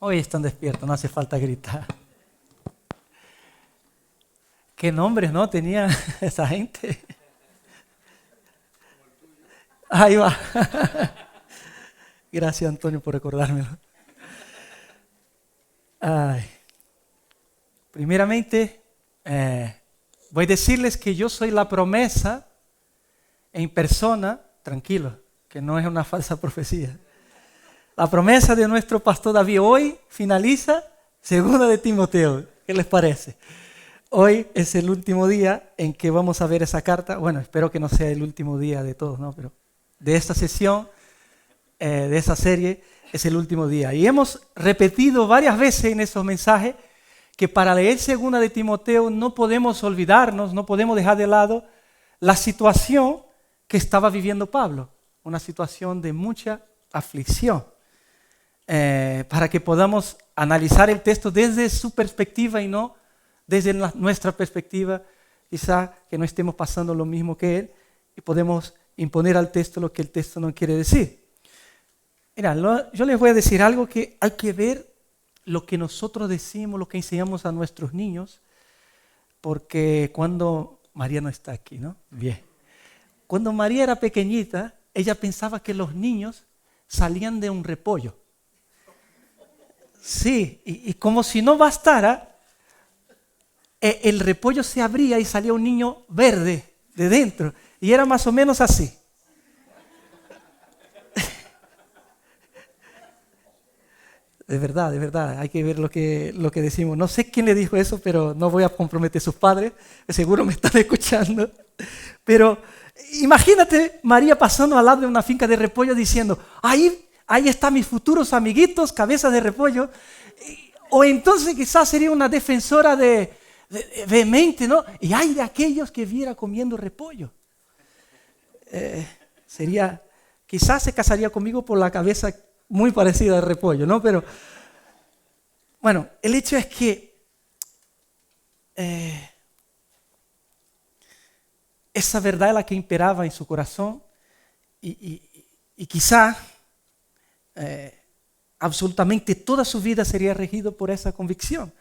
Hoy están despiertos, no hace falta gritar. ¿Qué nombres no tenía esa gente? Ahí va. Gracias, Antonio, por recordármelo. Ay. Primeramente, voy a decirles que yo soy la promesa en persona, tranquilo, que no es una falsa profecía. La promesa de nuestro pastor David hoy finaliza 2 de Timoteo. ¿Qué les parece? Hoy es el último día en que vamos a ver esa carta. Bueno, espero que no sea el último día de todos, ¿no? Pero de esta sesión, de esa serie, es el último día. Y hemos repetido varias veces en esos mensajes que para leer 2 de Timoteo no podemos olvidarnos, no podemos dejar de lado la situación que estaba viviendo Pablo. Una situación de mucha aflicción. Para que podamos analizar el texto desde su perspectiva y no desde nuestra perspectiva, quizá que no estemos pasando lo mismo que él y podemos imponer al texto lo que el texto no quiere decir. Mira, yo les voy a decir algo que hay que ver lo que nosotros decimos, lo que enseñamos a nuestros niños, porque cuando María no está aquí, ¿no? Bien. Cuando María era pequeñita, ella pensaba que los niños salían de un repollo. Sí, y como si no bastara, el repollo se abría y salía un niño verde de dentro. Y era más o menos así. De verdad, hay que ver lo que decimos. No sé quién le dijo eso, pero no voy a comprometer a sus padres. Seguro me están escuchando. Pero imagínate María pasando al lado de una finca de repollo diciendo, ahí están mis futuros amiguitos, cabezas de repollo. O entonces quizás sería una defensora vehemente, ¿no? Y hay de aquellos que viera comiendo repollo. Quizás se casaría conmigo por la cabeza muy parecida al repollo, ¿no? Pero, bueno, el hecho es que esa verdad es la que imperaba en su corazón y quizá absolutamente toda su vida sería regido por esa convicción.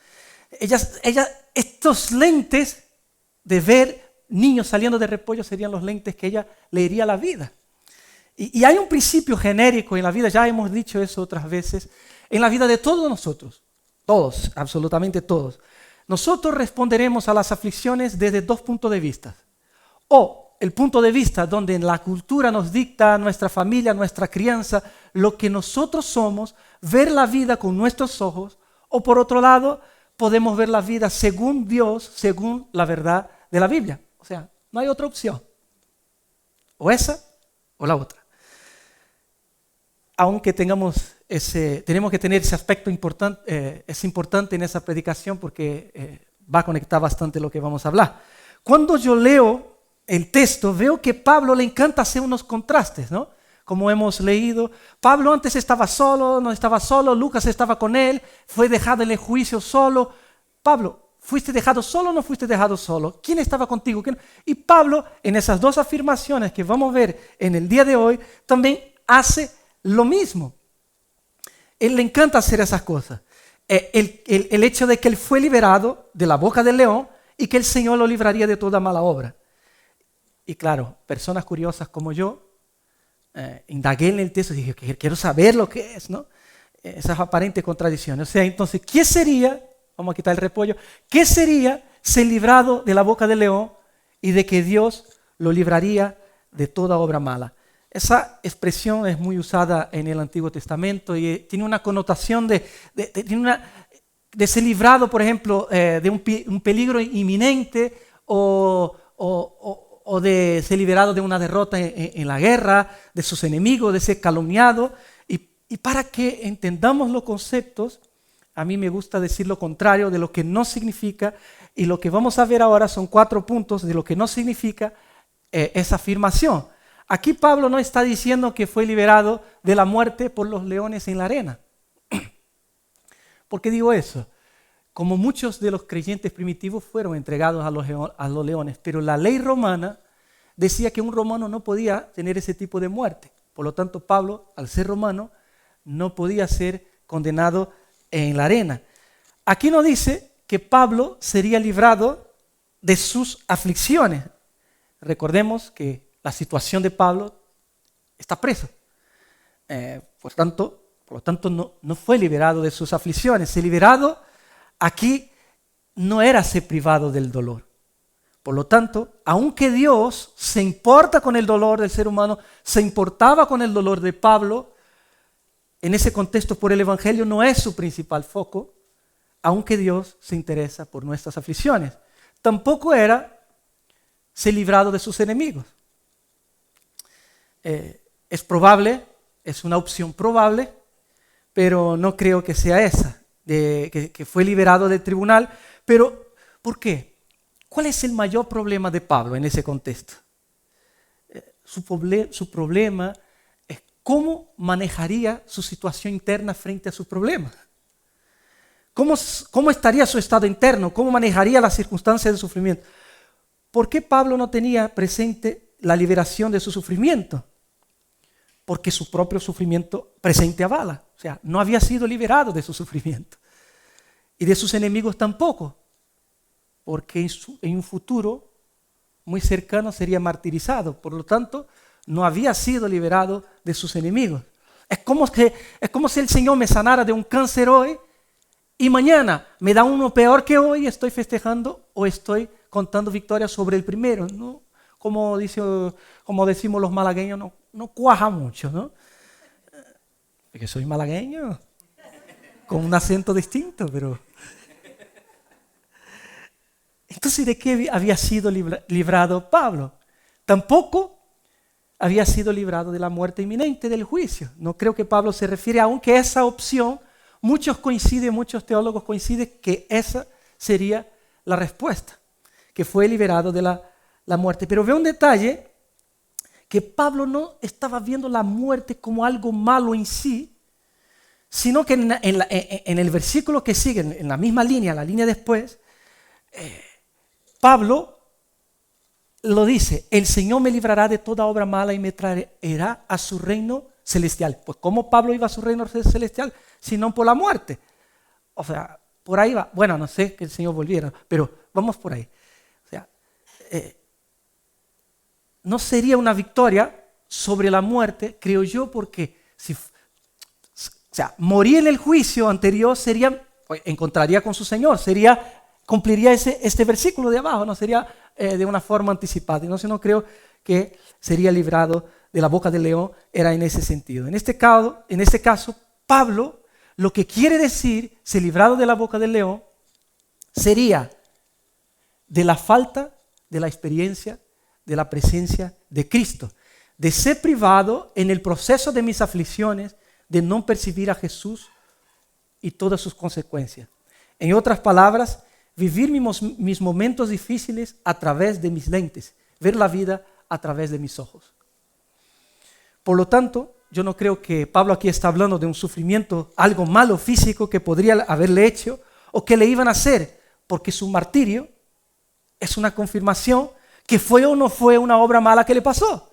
Estos lentes de ver niños saliendo de repollo serían los lentes que ella leería la vida. Y hay un principio genérico en la vida, ya hemos dicho eso otras veces, en la vida de todos nosotros, todos, absolutamente todos. Nosotros responderemos a las aflicciones desde 2 puntos de vista. O el punto de vista donde en la cultura nos dicta nuestra familia, nuestra crianza, lo que nosotros somos, ver la vida con nuestros ojos, o por otro lado, podemos ver la vida según Dios, según la verdad de la Biblia. O sea, no hay otra opción. O esa o la otra. Aunque tenemos que tener ese aspecto importante, es importante en esa predicación porque va a conectar bastante lo que vamos a hablar. Cuando yo leo el texto, veo que Pablo le encanta hacer unos contrastes, ¿no? Como hemos leído, Pablo antes estaba solo, no estaba solo, Lucas estaba con él, fue dejado en el juicio solo. Pablo, ¿fuiste dejado solo o no fuiste dejado solo? ¿Quién estaba contigo? ¿Quién? Y Pablo, en esas 2 afirmaciones que vamos a ver en el día de hoy, también hace lo mismo. Él le encanta hacer esas cosas. El hecho de que él fue liberado de la boca del león y que el Señor lo libraría de toda mala obra. Y claro, personas curiosas como yo, indagué en el texto y dije, quiero saber lo que es, ¿no? Esas aparentes contradicciones. O sea, entonces, ¿qué sería, vamos a quitar el repollo, qué sería ser librado de la boca del león y de que Dios lo libraría de toda obra mala? Esa expresión es muy usada en el Antiguo Testamento y tiene una connotación de ser librado, por ejemplo, de un peligro inminente o de ser liberado de una derrota en la guerra, de sus enemigos, de ser calumniado. Y para que entendamos los conceptos, a mí me gusta decir lo contrario de lo que no significa, y lo que vamos a ver ahora son 4 puntos de lo que no significa esa afirmación. Aquí Pablo no está diciendo que fue liberado de la muerte por los leones en la arena. ¿Por qué digo eso? Como muchos de los creyentes primitivos fueron entregados a los leones, pero la ley romana decía que un romano no podía tener ese tipo de muerte. Por lo tanto, Pablo, al ser romano, no podía ser condenado en la arena. Aquí no dice que Pablo sería librado de sus aflicciones. Recordemos que la situación de Pablo está preso. Por lo tanto no fue liberado de sus aflicciones. Ser liberado aquí no era ser privado del dolor. Por lo tanto, aunque Dios se importa con el dolor del ser humano, se importaba con el dolor de Pablo, en ese contexto por el Evangelio no es su principal foco, aunque Dios se interesa por nuestras aflicciones. Tampoco era ser librado de sus enemigos. Es probable, es una opción probable, pero no creo que sea esa, que fue liberado del tribunal. Pero, ¿por qué? ¿Cuál es el mayor problema de Pablo en ese contexto? Su problema es cómo manejaría su situación interna frente a sus problemas. ¿Cómo estaría su estado interno? ¿Cómo manejaría las circunstancias de sufrimiento? ¿Por qué Pablo no tenía presente la liberación de su sufrimiento? Porque su propio sufrimiento presente avala. O sea, no había sido liberado de su sufrimiento. Y de sus enemigos tampoco. Porque en un futuro muy cercano sería martirizado. Por lo tanto, no había sido liberado de sus enemigos. Es como si el Señor me sanara de un cáncer hoy y mañana me da uno peor que hoy y estoy festejando o estoy contando victorias sobre el primero, ¿no? Como decimos los malagueños, no cuaja mucho, ¿no? Porque soy malagueño, con un acento distinto, pero... Entonces, ¿de qué había sido librado Pablo? Tampoco había sido librado de la muerte inminente, del juicio. No creo que Pablo se refiere, aunque esa opción, muchos teólogos coinciden que esa sería la respuesta, que fue liberado de la muerte. Pero veo un detalle, que Pablo no estaba viendo la muerte como algo malo en sí, sino que en el versículo que sigue, en la misma línea, la línea después, Pablo lo dice: el Señor me librará de toda obra mala y me traerá a su reino celestial. Pues ¿cómo Pablo iba a su reino celestial? Sino por la muerte. O sea, por ahí va. Bueno, no sé que el Señor volviera, pero vamos por ahí. O sea, no sería una victoria sobre la muerte, creo yo, porque morir en el juicio anterior encontraría con su Señor, cumpliría este versículo de abajo, no sería de una forma anticipada. Entonces no creo que sería librado de la boca del león, era en ese sentido. En este caso, Pablo, lo que quiere decir, ser librado de la boca del león, sería de la falta de la experiencia de la presencia de Cristo, de ser privado en el proceso de mis aflicciones, de no percibir a Jesús y todas sus consecuencias. En otras palabras, vivir mis momentos difíciles a través de mis lentes, ver la vida a través de mis ojos. Por lo tanto, yo no creo que Pablo aquí está hablando de un sufrimiento, algo malo físico que podría haberle hecho o que le iban a hacer, porque su martirio es una confirmación que fue o no fue una obra mala que le pasó.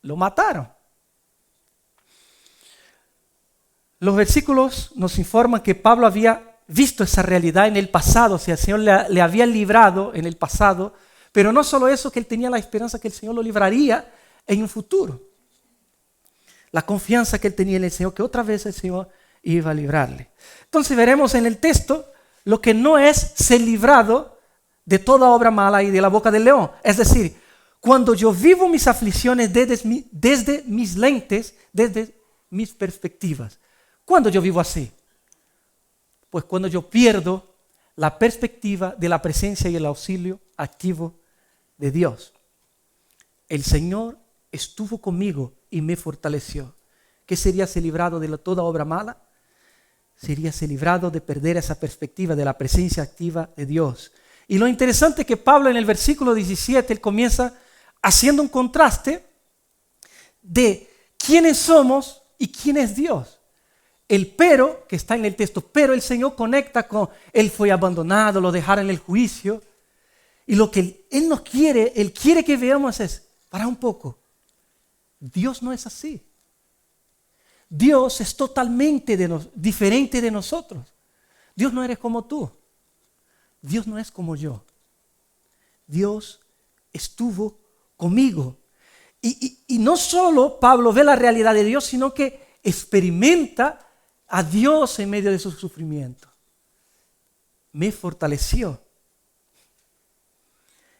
Lo mataron. Los versículos nos informan que Pablo había visto esa realidad en el pasado, o sea, el Señor le había librado en el pasado, pero no solo eso, que él tenía la esperanza que el Señor lo libraría en un futuro. La confianza que él tenía en el Señor, que otra vez el Señor iba a librarle. Entonces veremos en el texto lo que no es ser librado de toda obra mala y de la boca del león. Es decir, cuando yo vivo mis aflicciones desde mis lentes, desde mis perspectivas. ¿Cuándo yo vivo así? Pues cuando yo pierdo la perspectiva de la presencia y el auxilio activo de Dios. El Señor estuvo conmigo y me fortaleció. ¿Qué sería ser librado de toda obra mala? Sería ser librado de perder esa perspectiva de la presencia activa de Dios. Y lo interesante es que Pablo en el versículo 17, él comienza haciendo un contraste de quiénes somos y quién es Dios. El pero, que está en el texto, pero el Señor conecta con, él fue abandonado, lo dejaron en el juicio. Y lo que él nos quiere, él quiere que veamos es, para un poco, Dios no es así. Dios es totalmente diferente de nosotros. Dios no eres como tú. Dios no es como yo. Dios estuvo conmigo. Y no solo Pablo ve la realidad de Dios, sino que experimenta a Dios en medio de su sufrimiento. Me fortaleció.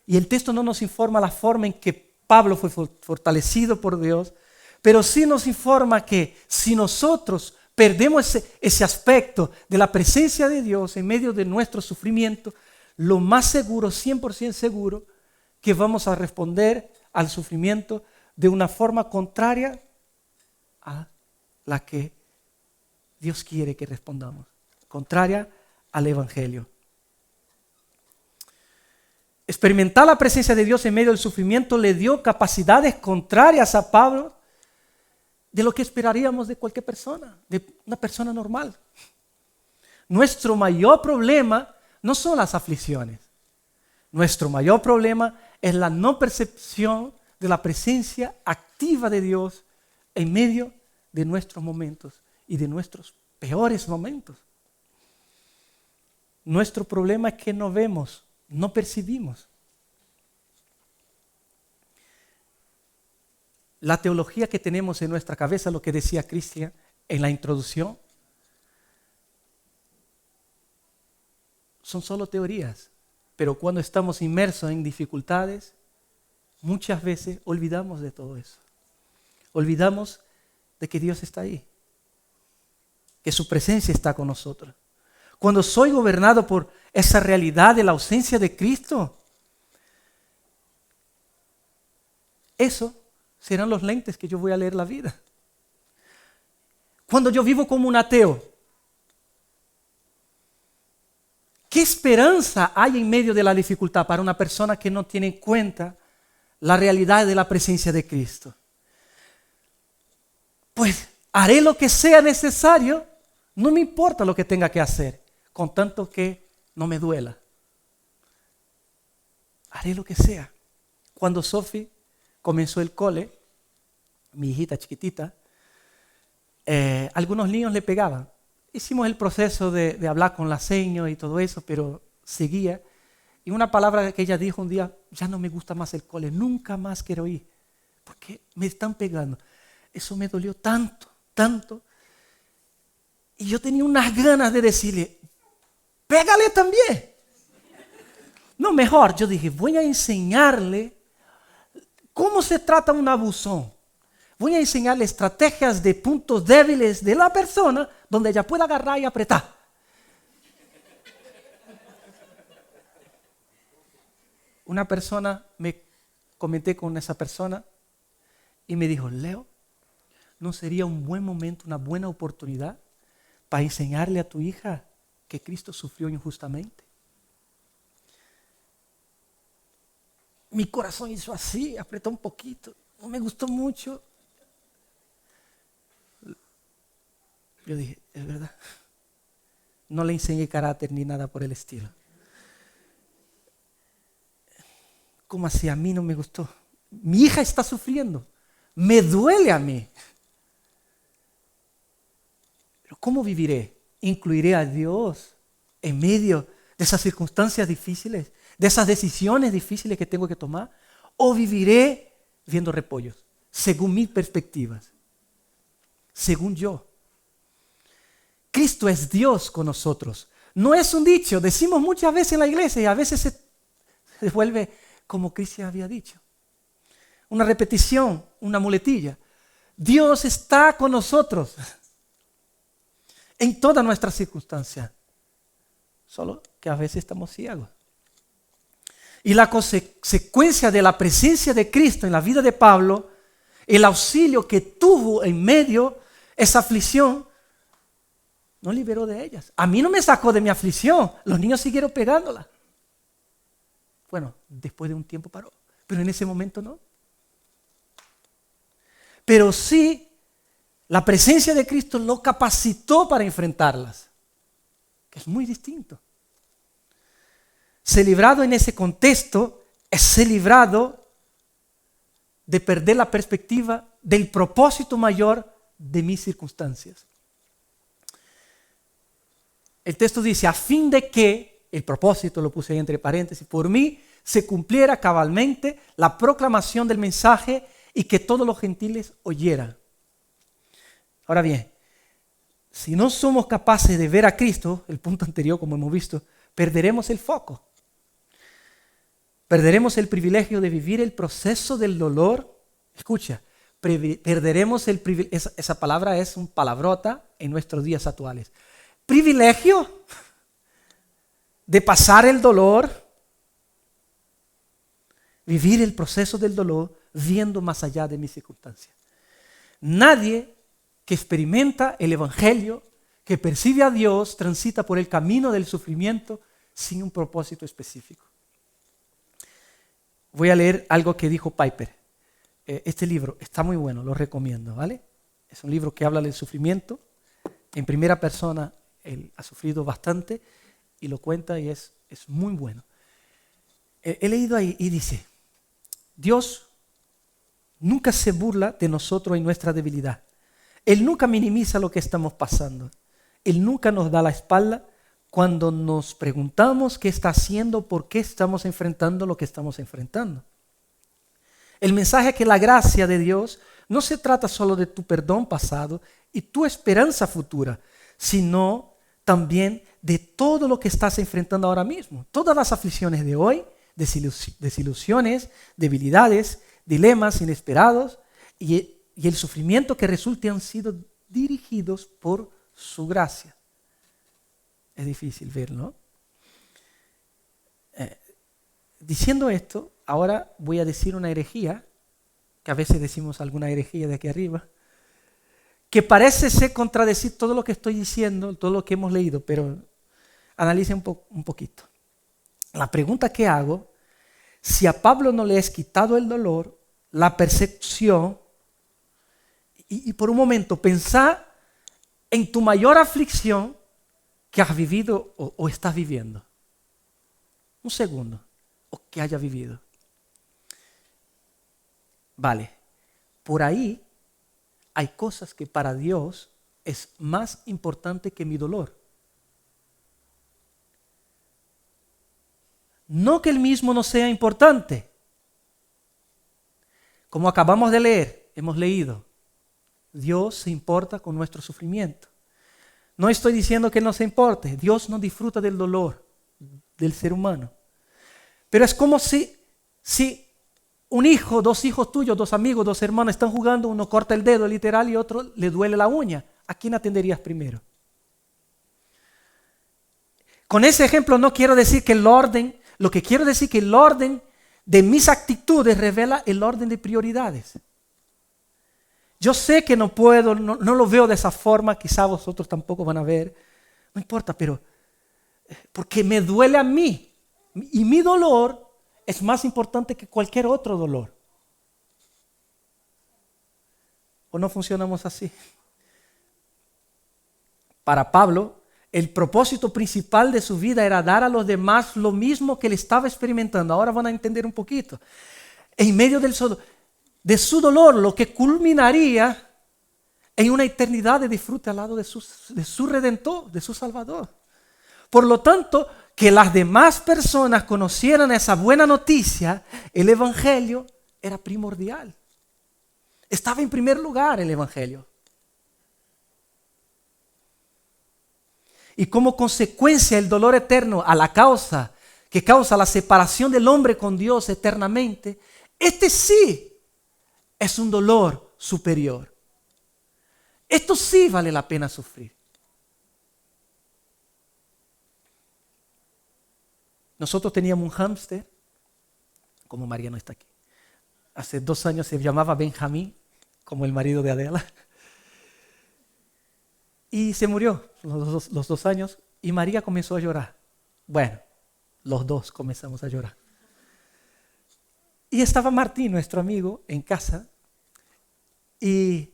Y el texto no nos informa la forma en que Pablo fue fortalecido por Dios, pero sí nos informa que si nosotros perdemos ese aspecto de la presencia de Dios en medio de nuestro sufrimiento, lo más seguro, 100% seguro, que vamos a responder al sufrimiento de una forma contraria a la que Dios quiere que respondamos, contraria al Evangelio. Experimentar la presencia de Dios en medio del sufrimiento le dio capacidades contrarias a Pablo de lo que esperaríamos de cualquier persona, de una persona normal. Nuestro mayor problema no son las aflicciones. Nuestro mayor problema es la no percepción de la presencia activa de Dios en medio de nuestros momentos y de nuestros peores momentos. Nuestro problema es que no vemos, no percibimos. La teología que tenemos en nuestra cabeza, lo que decía Cristian en la introducción, son solo teorías, pero cuando estamos inmersos en dificultades, muchas veces olvidamos de todo eso. Olvidamos de que Dios está ahí, que su presencia está con nosotros. Cuando soy gobernado por esa realidad de la ausencia de Cristo, eso serán los lentes que yo voy a leer la vida. Cuando yo vivo como un ateo, ¿qué esperanza hay en medio de la dificultad para una persona que no tiene en cuenta la realidad de la presencia de Cristo? Pues haré lo que sea necesario, no me importa lo que tenga que hacer, con tanto que no me duela. Haré lo que sea. Cuando Sophie comenzó el cole, mi hijita chiquitita, algunos niños le pegaban. Hicimos el proceso de hablar con la seño y todo eso, pero seguía. Y una palabra que ella dijo un día: ya no me gusta más el cole, nunca más quiero ir, porque me están pegando. Eso me dolió tanto, tanto. Y yo tenía unas ganas de decirle: pégale también. No, mejor, yo dije, voy a enseñarle cómo se trata un abusón. Voy a enseñarle estrategias de puntos débiles de la persona donde ella pueda agarrar y apretar. Una persona, me comenté con esa persona y me dijo: Leo, ¿no sería un buen momento, una buena oportunidad para enseñarle a tu hija que Cristo sufrió injustamente? Mi corazón hizo así, apretó un poquito, no me gustó mucho. Yo dije, es verdad, no le enseñé carácter ni nada por el estilo. ¿Cómo así? A mí no me gustó. Mi hija está sufriendo, me duele a mí. Pero ¿cómo viviré? ¿Incluiré a Dios en medio de esas circunstancias difíciles, de esas decisiones difíciles que tengo que tomar? ¿O viviré viendo repollos, según mis perspectivas, según yo? Cristo es Dios con nosotros. No es un dicho, decimos muchas veces en la iglesia y a veces se vuelve como Cristian había dicho. Una repetición, una muletilla. Dios está con nosotros en todas nuestras circunstancias, solo que a veces estamos ciegos. Y la consecuencia de la presencia de Cristo en la vida de Pablo, el auxilio que tuvo en medio esa aflicción, no liberó de ellas. A mí no me sacó de mi aflicción. Los niños siguieron pegándola. Bueno, después de un tiempo paró, pero en ese momento no. Pero sí, la presencia de Cristo lo capacitó para enfrentarlas, que es muy distinto. Ser librado en ese contexto es ser librado de perder la perspectiva del propósito mayor de mis circunstancias. El texto dice, a fin de que, el propósito lo puse ahí entre paréntesis, por mí se cumpliera cabalmente la proclamación del mensaje y que todos los gentiles oyeran. Ahora bien, si no somos capaces de ver a Cristo, el punto anterior como hemos visto, perderemos el foco. Perderemos el privilegio de vivir el proceso del dolor. Escucha, perderemos el privilegio, esa palabra es un palabrota en nuestros días actuales. Privilegio de pasar el dolor, vivir el proceso del dolor, viendo más allá de mis circunstancias. Nadie que experimenta el Evangelio, que percibe a Dios, transita por el camino del sufrimiento sin un propósito específico. Voy a leer algo que dijo Piper. Este libro está muy bueno, lo recomiendo, ¿vale? Es un libro que habla del sufrimiento. En primera persona, él ha sufrido bastante y lo cuenta y es muy bueno. He leído ahí y dice, Dios nunca se burla de nosotros en nuestra debilidad. Él nunca minimiza lo que estamos pasando. Él nunca nos da la espalda cuando nos preguntamos qué está haciendo, por qué estamos enfrentando lo que estamos enfrentando. El mensaje es que la gracia de Dios no se trata solo de tu perdón pasado y tu esperanza futura, sino también de todo lo que estás enfrentando ahora mismo. Todas las aflicciones de hoy, desilusiones, debilidades, dilemas inesperados y el sufrimiento que resulte han sido dirigidos por su gracia. Es difícil verlo, ¿no? Diciendo esto, ahora voy a decir una herejía, que a veces decimos alguna herejía de aquí arriba, que parece ser contradecir todo lo que estoy diciendo, todo lo que hemos leído, pero analice un poquito. La pregunta que hago, si a Pablo no le has quitado el dolor, la percepción, y por un momento pensá en tu mayor aflicción que has vivido o estás viviendo. Un segundo, o que haya vivido. Vale, por ahí hay cosas que para Dios es más importante que mi dolor. No que el mismo no sea importante. Como acabamos de leer, hemos leído, Dios se importa con nuestro sufrimiento. No estoy diciendo que no se importe. Dios no disfruta del dolor del ser humano. Pero es como si un hijo, dos hijos tuyos, dos amigos, dos hermanos están jugando, uno corta el dedo literal y otro le duele la uña. ¿A quién atenderías primero? Con ese ejemplo no quiero decir que el orden, lo que quiero decir que el orden de mis actitudes revela el orden de prioridades. Yo sé que no puedo, no lo veo de esa forma, quizá vosotros tampoco van a ver, no importa, pero porque me duele a mí y mi dolor es más importante que cualquier otro dolor. ¿O no funcionamos así? Para Pablo, el propósito principal de su vida era dar a los demás lo mismo que él estaba experimentando. Ahora van a entender un poquito. En medio de su dolor, lo que culminaría en una eternidad de disfrute al lado de su Redentor, de su Salvador. Por lo tanto, que las demás personas conocieran esa buena noticia, el Evangelio era primordial. Estaba en primer lugar el Evangelio. Y como consecuencia el dolor eterno que causa la separación del hombre con Dios eternamente, este sí es un dolor superior. Esto sí vale la pena sufrir. Nosotros teníamos un hámster, como María no está aquí. Hace 2 años se llamaba Benjamín, como el marido de Adela. Y se murió los 2 años y María comenzó a llorar. Bueno, los dos comenzamos a llorar. Y estaba Martín, nuestro amigo, en casa y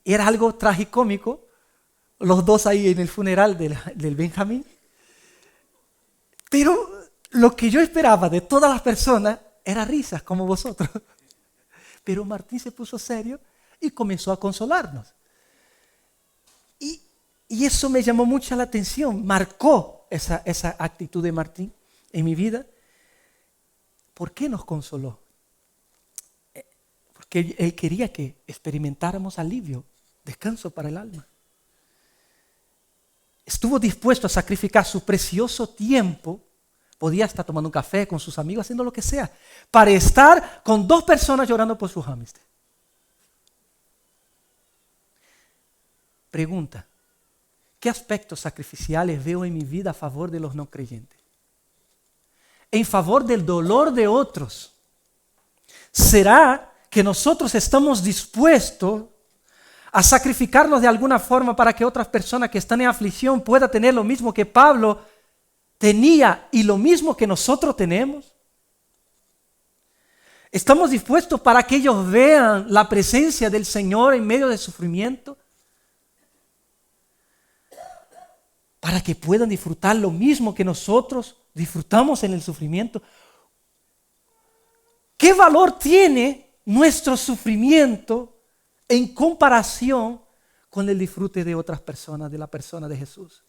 era algo tragicómico, los dos ahí en el funeral del Benjamín. Pero lo que yo esperaba de todas las personas era risas como vosotros. Pero Martín se puso serio y comenzó a consolarnos. Y eso me llamó mucho la atención, marcó esa actitud de Martín en mi vida. ¿Por qué nos consoló? Porque Él quería que experimentáramos alivio, descanso para el alma. Estuvo dispuesto a sacrificar su precioso tiempo, podía estar tomando un café con sus amigos, haciendo lo que sea, para estar con 2 personas llorando por su hámster. Pregunta, ¿qué aspectos sacrificiales veo en mi vida a favor de los no creyentes? En favor del dolor de otros. ¿Será que nosotros estamos dispuestos a sacrificarnos de alguna forma para que otras personas que están en aflicción puedan tener lo mismo que Pablo tenía y lo mismo que nosotros tenemos? ¿Estamos dispuestos para que ellos vean la presencia del Señor en medio del sufrimiento? Para que puedan disfrutar lo mismo que nosotros disfrutamos en el sufrimiento. ¿Qué valor tiene nuestro sufrimiento en comparación con el disfrute de otras personas, de la persona de Jesús?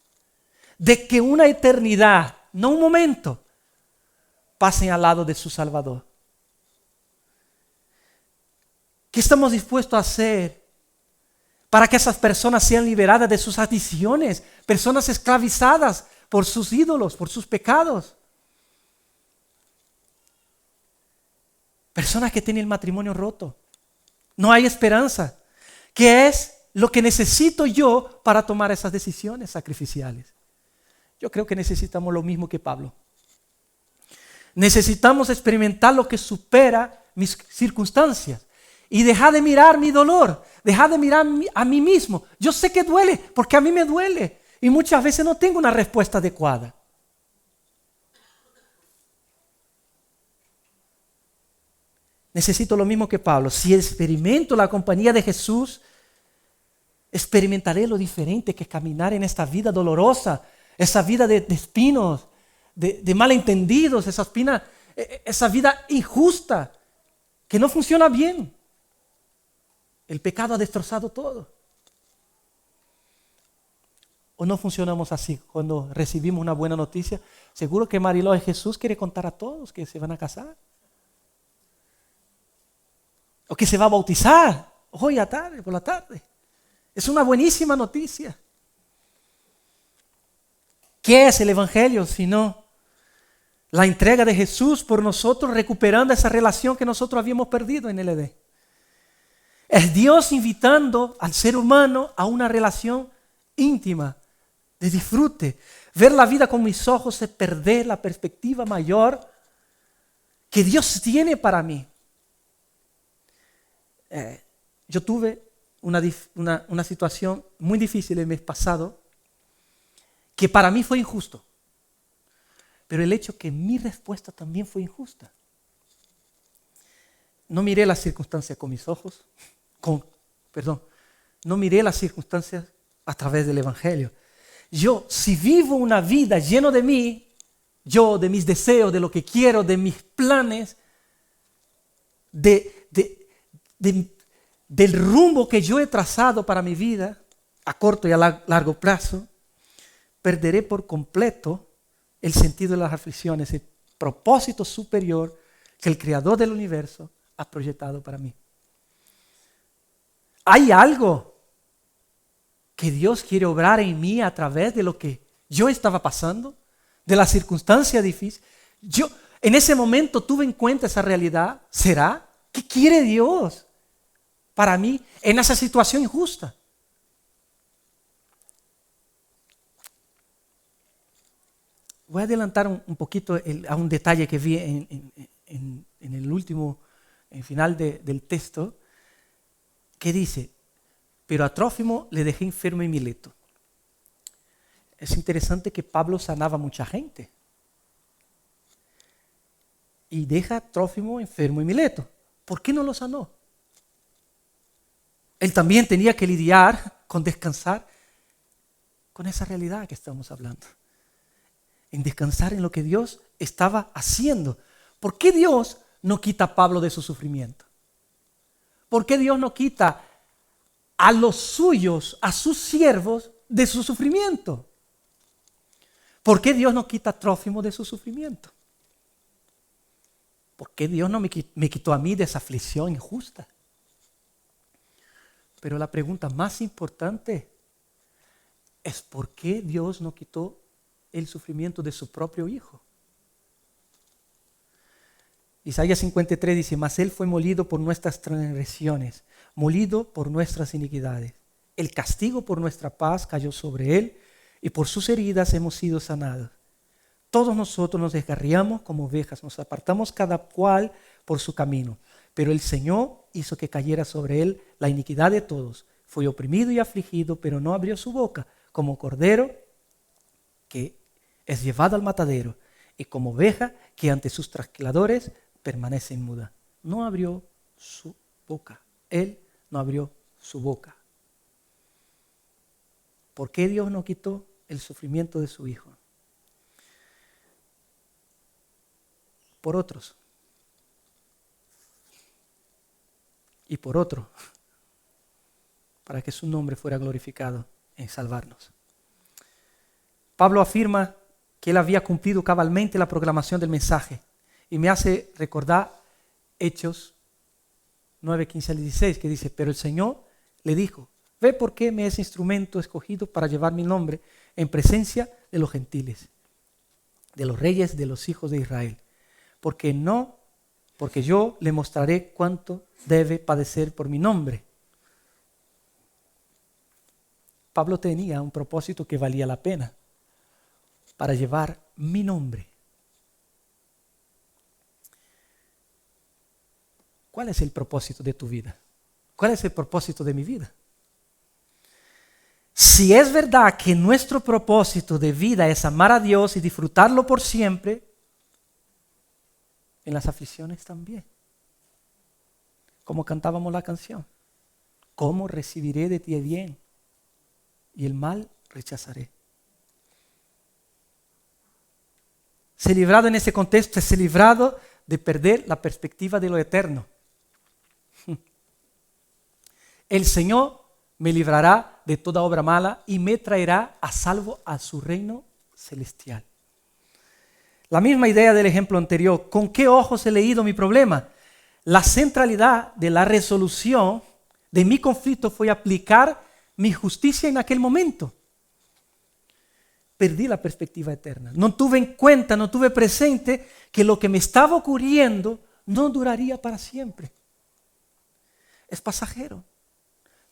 De que una eternidad, no un momento, pasen al lado de su Salvador. ¿Qué estamos dispuestos a hacer para que esas personas sean liberadas de sus adicciones? Personas esclavizadas por sus ídolos, por sus pecados. Personas que tienen el matrimonio roto. No hay esperanza. ¿Qué es lo que necesito yo para tomar esas decisiones sacrificiales? Yo creo que necesitamos lo mismo que Pablo. Necesitamos experimentar lo que supera mis circunstancias y dejar de mirar mi dolor, dejar de mirar a mí mismo. Yo sé que duele porque a mí me duele y muchas veces no tengo una respuesta adecuada. Necesito lo mismo que Pablo. Si experimento la compañía de Jesús, experimentaré lo diferente que caminar en esta vida dolorosa, esa vida de espinos, de malentendidos, esa vida injusta que no funciona bien. El pecado ha destrozado todo. ¿O no funcionamos así cuando recibimos una buena noticia? Seguro que Mariló de Jesús quiere contar a todos que se van a casar. O que se va a bautizar hoy por la tarde. Es una buenísima noticia. ¿Qué es el Evangelio sino la entrega de Jesús por nosotros, recuperando esa relación que nosotros habíamos perdido en el Edén? Es Dios invitando al ser humano a una relación íntima, de disfrute. Ver la vida con mis ojos es perder la perspectiva mayor que Dios tiene para mí. Yo tuve una situación muy difícil el mes pasado que para mí fue injusto, pero el hecho que mi respuesta también fue injusta. No miré las circunstancias con mis ojos, no miré las circunstancias a través del Evangelio. Yo, si vivo una vida llena de mí, de mis deseos, de lo que quiero, de mis planes, del rumbo que yo he trazado para mi vida, a corto y a largo plazo, perderé por completo el sentido de las aflicciones, el propósito superior que el Creador del universo ha proyectado para mí. Hay algo que Dios quiere obrar en mí a través de lo que yo estaba pasando, de la circunstancia difícil. Yo en ese momento tuve en cuenta esa realidad. ¿Será? ¿Qué quiere Dios para mí en esa situación injusta? Voy a adelantar un poquito a un detalle que vi en el último, en final del texto, que dice, pero a Trófimo le dejé enfermo en Mileto. Es interesante que Pablo sanaba a mucha gente. Y deja a Trófimo enfermo en Mileto. ¿Por qué no lo sanó? Él también tenía que lidiar con descansar con esa realidad que estamos hablando. En descansar en lo que Dios estaba haciendo. ¿Por qué Dios no quita a Pablo de su sufrimiento? ¿Por qué Dios no quita a los suyos, a sus siervos, de su sufrimiento. ¿Por qué Dios no quita a Trófimo de su sufrimiento? ¿Por qué Dios no me quitó a mí de esa aflicción injusta? Pero la pregunta más importante es ¿por qué Dios no quitó el sufrimiento de su propio Hijo? Isaías 53 dice, mas Él fue molido por nuestras transgresiones, molido por nuestras iniquidades. El castigo por nuestra paz cayó sobre Él y por sus heridas hemos sido sanados. Todos nosotros nos descarriamos como ovejas, nos apartamos cada cual por su camino. Pero el Señor hizo que cayera sobre Él la iniquidad de todos. Fue oprimido y afligido, pero no abrió su boca, como cordero que es llevado al matadero, y como oveja que ante sus trasquiladores permanece inmuda. No abrió su boca. Él no abrió su boca. ¿Por qué Dios no quitó el sufrimiento de su Hijo? Por otros. Y por otro. Para que su nombre fuera glorificado en salvarnos. Pablo afirma que él había cumplido cabalmente la proclamación del mensaje. Y me hace recordar Hechos 9, 15 al 16, que dice, pero el Señor le dijo, ve por qué me es instrumento escogido para llevar mi nombre en presencia de los gentiles, de los reyes de los hijos de Israel. Porque yo le mostraré cuánto debe padecer por mi nombre. Pablo tenía un propósito que valía la pena, para llevar mi nombre. ¿Cuál es el propósito de tu vida? ¿Cuál es el propósito de mi vida? Si es verdad que nuestro propósito de vida es amar a Dios y disfrutarlo por siempre, en las aflicciones también. Como cantábamos la canción. ¿Cómo recibiré de ti el bien? Y el mal rechazaré. Ser librado en ese contexto es ser librado de perder la perspectiva de lo eterno. El Señor me librará de toda obra mala y me traerá a salvo a su reino celestial. La misma idea del ejemplo anterior. ¿Con qué ojos he leído mi problema? La centralidad de la resolución de mi conflicto fue aplicar mi justicia en aquel momento. Perdí la perspectiva eterna. No tuve en cuenta, no tuve presente que lo que me estaba ocurriendo no duraría para siempre. Es pasajero.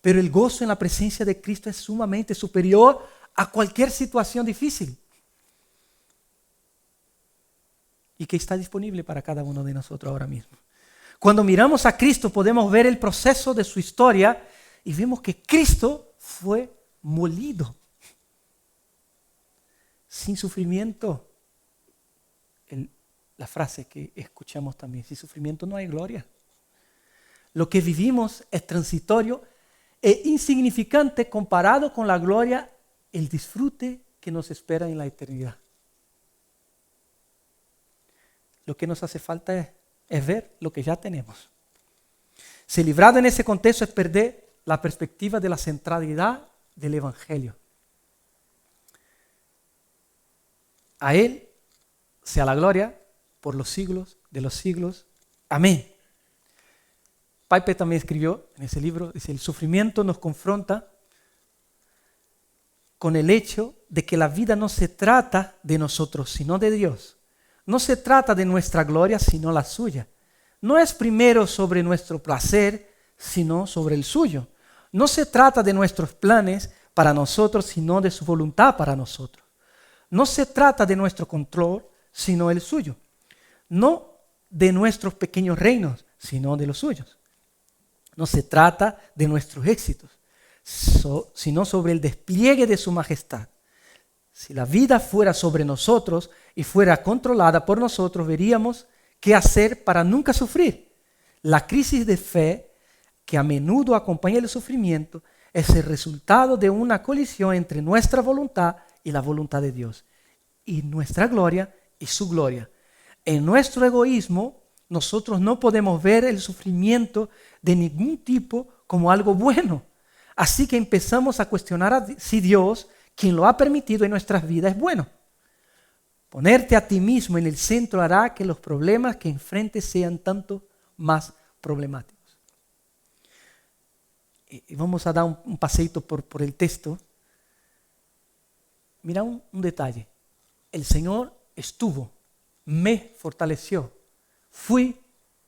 Pero el gozo en la presencia de Cristo es sumamente superior a cualquier situación difícil. Y que está disponible para cada uno de nosotros ahora mismo. Cuando miramos a Cristo podemos ver el proceso de su historia y vemos que Cristo fue molido. Sin sufrimiento, la frase que escuchamos también, sin sufrimiento no hay gloria. Lo que vivimos es transitorio e insignificante comparado con la gloria, el disfrute que nos espera en la eternidad. Lo que nos hace falta es ver lo que ya tenemos. Ser librado en ese contexto es perder la perspectiva de la centralidad del Evangelio. A Él sea la gloria por los siglos de los siglos. Amén. Piper también escribió en ese libro, dice, el sufrimiento nos confronta con el hecho de que la vida no se trata de nosotros, sino de Dios. No se trata de nuestra gloria, sino la suya. No es primero sobre nuestro placer, sino sobre el suyo. No se trata de nuestros planes para nosotros, sino de su voluntad para nosotros. No se trata de nuestro control, sino el suyo. No de nuestros pequeños reinos, sino de los suyos. No se trata de nuestros éxitos, sino sobre el despliegue de su majestad. Si la vida fuera sobre nosotros y fuera controlada por nosotros, veríamos qué hacer para nunca sufrir. La crisis de fe que a menudo acompaña el sufrimiento es el resultado de una colisión entre nuestra voluntad y la voluntad de Dios, y nuestra gloria y su gloria. En nuestro egoísmo, nosotros no podemos ver el sufrimiento de ningún tipo como algo bueno. Así que empezamos a cuestionar si Dios, quien lo ha permitido en nuestras vidas, es bueno. Ponerte a ti mismo en el centro hará que los problemas que enfrentes sean tanto más problemáticos. Y vamos a dar un paseito por el texto. Mira un detalle. El Señor estuvo, me fortaleció, fui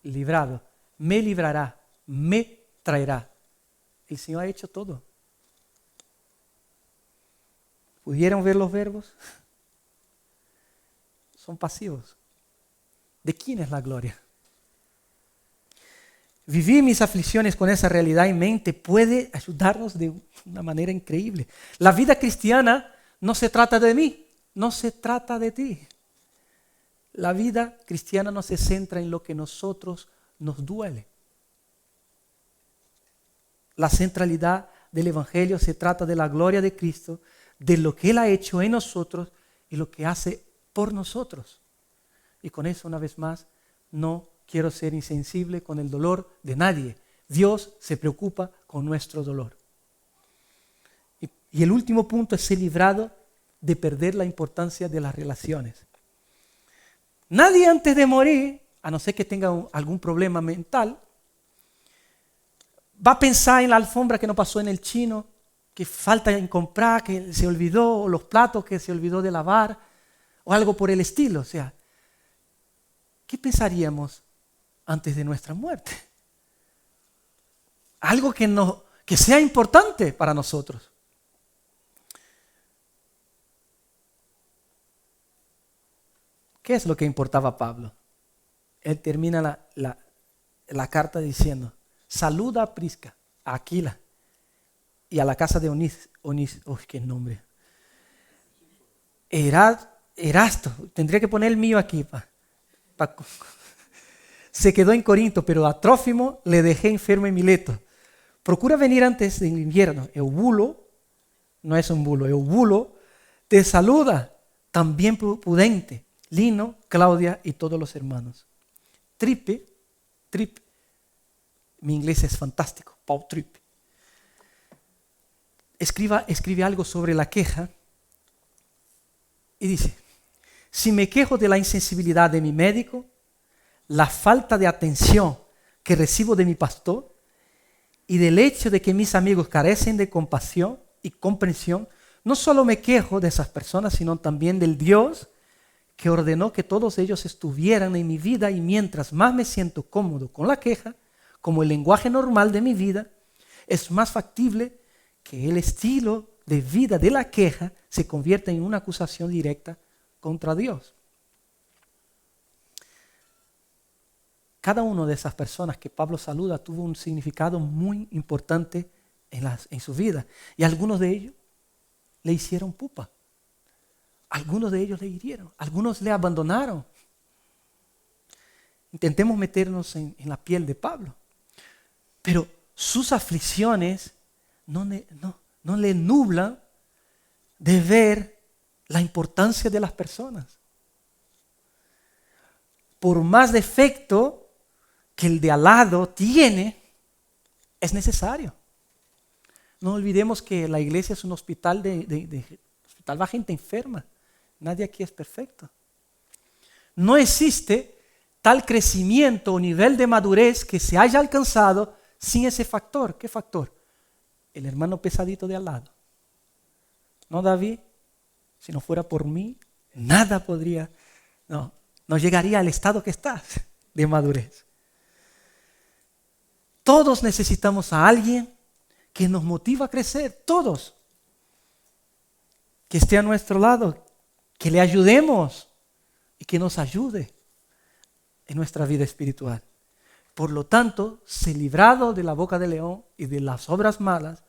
librado, me librará, me traerá. El Señor ha hecho todo. ¿Pudieron ver los verbos? Son pasivos. ¿De quién es la gloria? Vivir mis aflicciones con esa realidad en mente puede ayudarnos de una manera increíble. La vida cristiana no se trata de mí, no se trata de ti. La vida cristiana no se centra en lo que a nosotros nos duele. La centralidad del Evangelio se trata de la gloria de Cristo, de lo que Él ha hecho en nosotros y lo que hace por nosotros. Y con eso, una vez más, no quiero ser insensible con el dolor de nadie. Dios se preocupa con nuestro dolor. Y el último punto es ser librado de perder la importancia de las relaciones. Nadie antes de morir, a no ser que tenga algún problema mental, va a pensar en la alfombra que no pasó en el chino, que falta en comprar, que se olvidó, o los platos que se olvidó de lavar, o algo por el estilo. O sea, ¿qué pensaríamos antes de nuestra muerte? Algo que sea importante para nosotros. ¿Qué es lo que importaba a Pablo? Él termina la carta diciendo: saluda a Prisca, a Aquila y a la casa de qué nombre. Erasto, tendría que poner el mío aquí. Se quedó en Corinto, pero a Trófimo le dejé enfermo en Mileto. Procura venir antes del invierno. Eubulo, no es un bulo, Eubulo te saluda, también Pudente, Lino, Claudia y todos los hermanos. Tripe, mi inglés es fantástico, Paul Tripe. Escribe algo sobre la queja y dice: si me quejo de la insensibilidad de mi médico, la falta de atención que recibo de mi pastor y del hecho de que mis amigos carecen de compasión y comprensión, no solo me quejo de esas personas, sino también del Dios que ordenó que todos ellos estuvieran en mi vida, y mientras más me siento cómodo con la queja, como el lenguaje normal de mi vida, es más factible que el estilo de vida de la queja se convierta en una acusación directa contra Dios. Cada una de esas personas que Pablo saluda tuvo un significado muy importante en su vida, y algunos de ellos le hicieron pupa. Algunos de ellos le hirieron, algunos le abandonaron. Intentemos meternos en la piel de Pablo. Pero sus aflicciones no le nublan de ver la importancia de las personas. Por más defecto que el de al lado tiene, es necesario. No olvidemos que la iglesia es un hospital hospital va gente enferma. Nadie aquí es perfecto. No existe tal crecimiento o nivel de madurez que se haya alcanzado sin ese factor. ¿Qué factor? El hermano pesadito de al lado. No, David, si no fuera por mí, nada podría, no llegaría al estado que estás de madurez. Todos necesitamos a alguien que nos motiva a crecer, todos. Que esté a nuestro lado, que le ayudemos y que nos ayude en nuestra vida espiritual. Por lo tanto, ser librado de la boca del león y de las obras malas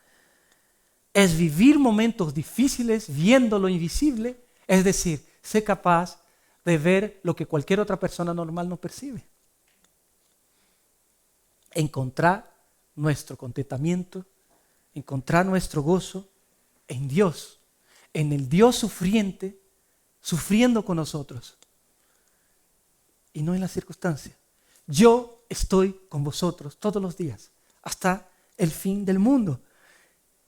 es vivir momentos difíciles viendo lo invisible, es decir, ser capaz de ver lo que cualquier otra persona normal no percibe. Encontrar nuestro contentamiento, encontrar nuestro gozo en Dios, en el Dios sufriente, sufriendo con nosotros, y no en las circunstancias. Yo estoy con vosotros todos los días, hasta el fin del mundo.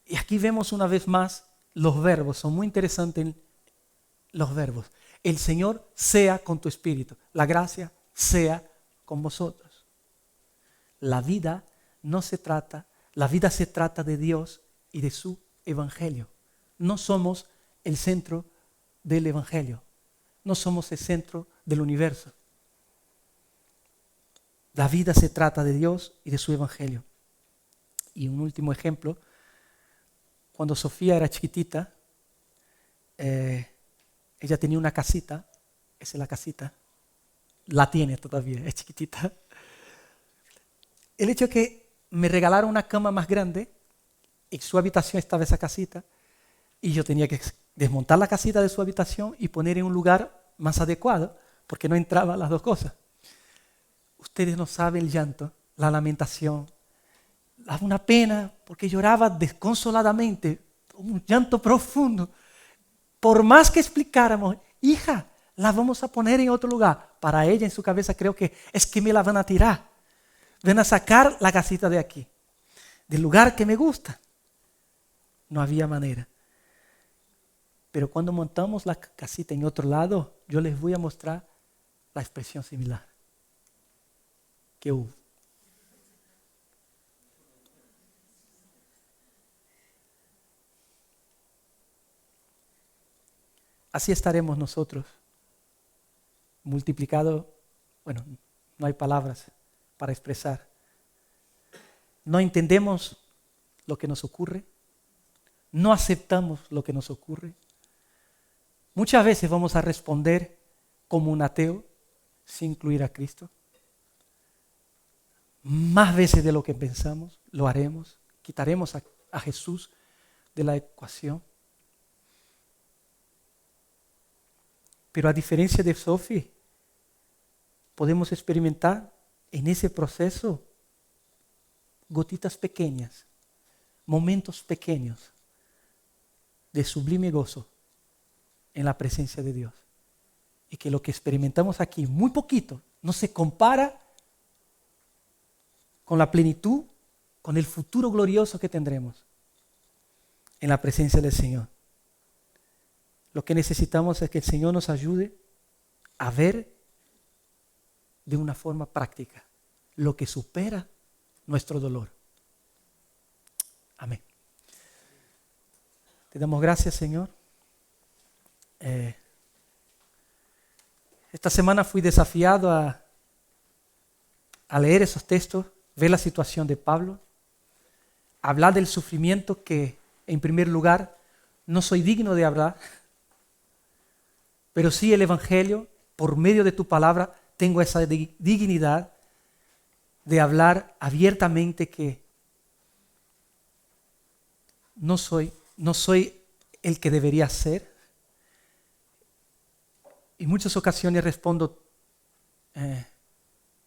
Y aquí vemos una vez más los verbos, son muy interesantes los verbos. El Señor sea con tu espíritu, la gracia sea con vosotros. La vida se trata de Dios y de su evangelio. No somos el centro del evangelio, no somos el centro del universo. La vida se trata de Dios y de su evangelio. Y un último ejemplo, cuando Sofía era chiquitita, ella tenía una casita, esa es la casita, la tiene todavía, es chiquitita. El hecho es que me regalaron una cama más grande, en su habitación estaba esa casita, y yo tenía que desmontar la casita de su habitación y poner en un lugar más adecuado, porque no entraban las dos cosas. Ustedes no saben el llanto, la lamentación, daba una pena porque lloraba desconsoladamente, un llanto profundo. Por más que explicáramos, hija, la vamos a poner en otro lugar. Para ella en su cabeza creo que es que me la van a tirar. Van a sacar la casita de aquí, del lugar que me gusta. No había manera. Pero cuando montamos la casita en otro lado, yo les voy a mostrar la expresión similar que hubo. Así estaremos nosotros, multiplicados, bueno, no hay palabras para expresar. No entendemos lo que nos ocurre, no aceptamos lo que nos ocurre. Muchas veces vamos a responder como un ateo sin incluir a Cristo. Más veces de lo que pensamos lo haremos, quitaremos a Jesús de la ecuación. Pero a diferencia de Sophie, podemos experimentar en ese proceso gotitas pequeñas, momentos pequeños de sublime gozo en la presencia de Dios. Y que lo que experimentamos aquí, muy poquito, no se compara con la plenitud, con el futuro glorioso que tendremos en la presencia del Señor. Lo que necesitamos es que el Señor nos ayude a ver de una forma práctica lo que supera nuestro dolor. Amén. Te damos gracias, Señor. Esta semana fui desafiado a leer esos textos, ver la situación de Pablo, hablar del sufrimiento que, en primer lugar, no soy digno de hablar, pero sí el Evangelio, por medio de tu palabra, tengo esa dignidad de hablar abiertamente que no soy el que debería ser. En muchas ocasiones respondo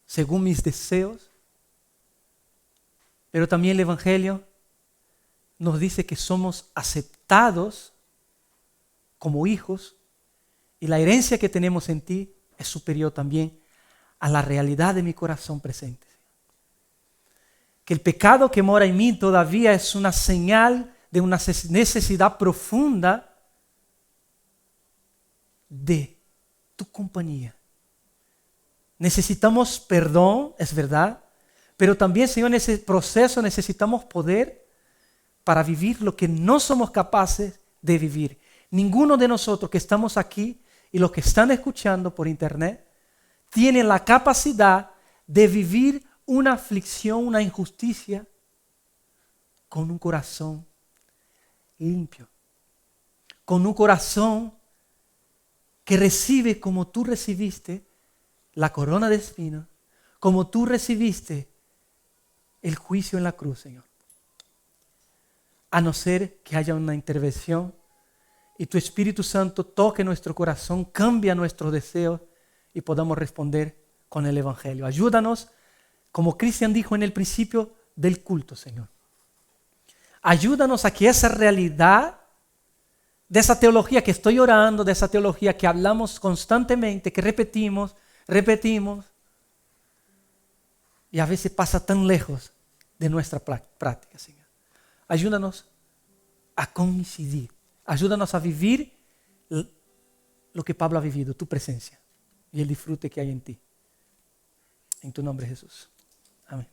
según mis deseos, pero también el Evangelio nos dice que somos aceptados como hijos y la herencia que tenemos en ti es superior también a la realidad de mi corazón presente. Que el pecado que mora en mí todavía es una señal de una necesidad profunda de tu compañía. Necesitamos perdón, es verdad, pero también, Señor, en ese proceso necesitamos poder para vivir lo que no somos capaces de vivir. Ninguno de nosotros que estamos aquí y los que están escuchando por internet tienen la capacidad de vivir una aflicción, una injusticia con un corazón limpio, con un corazón que recibe como tú recibiste la corona de espinas, como tú recibiste el juicio en la cruz, Señor. A no ser que haya una intervención y tu Espíritu Santo toque nuestro corazón, cambia nuestros deseos y podamos responder con el Evangelio. Ayúdanos, como Cristian dijo en el principio del culto, Señor. Ayúdanos a que esa realidad de esa teología que estoy orando, de esa teología que hablamos constantemente, que repetimos, y a veces pasa tan lejos de nuestra práctica, Señor. Ayúdanos a coincidir. Ayúdanos a vivir lo que Pablo ha vivido, tu presencia y el disfrute que hay en ti. En tu nombre, Jesús. Amén.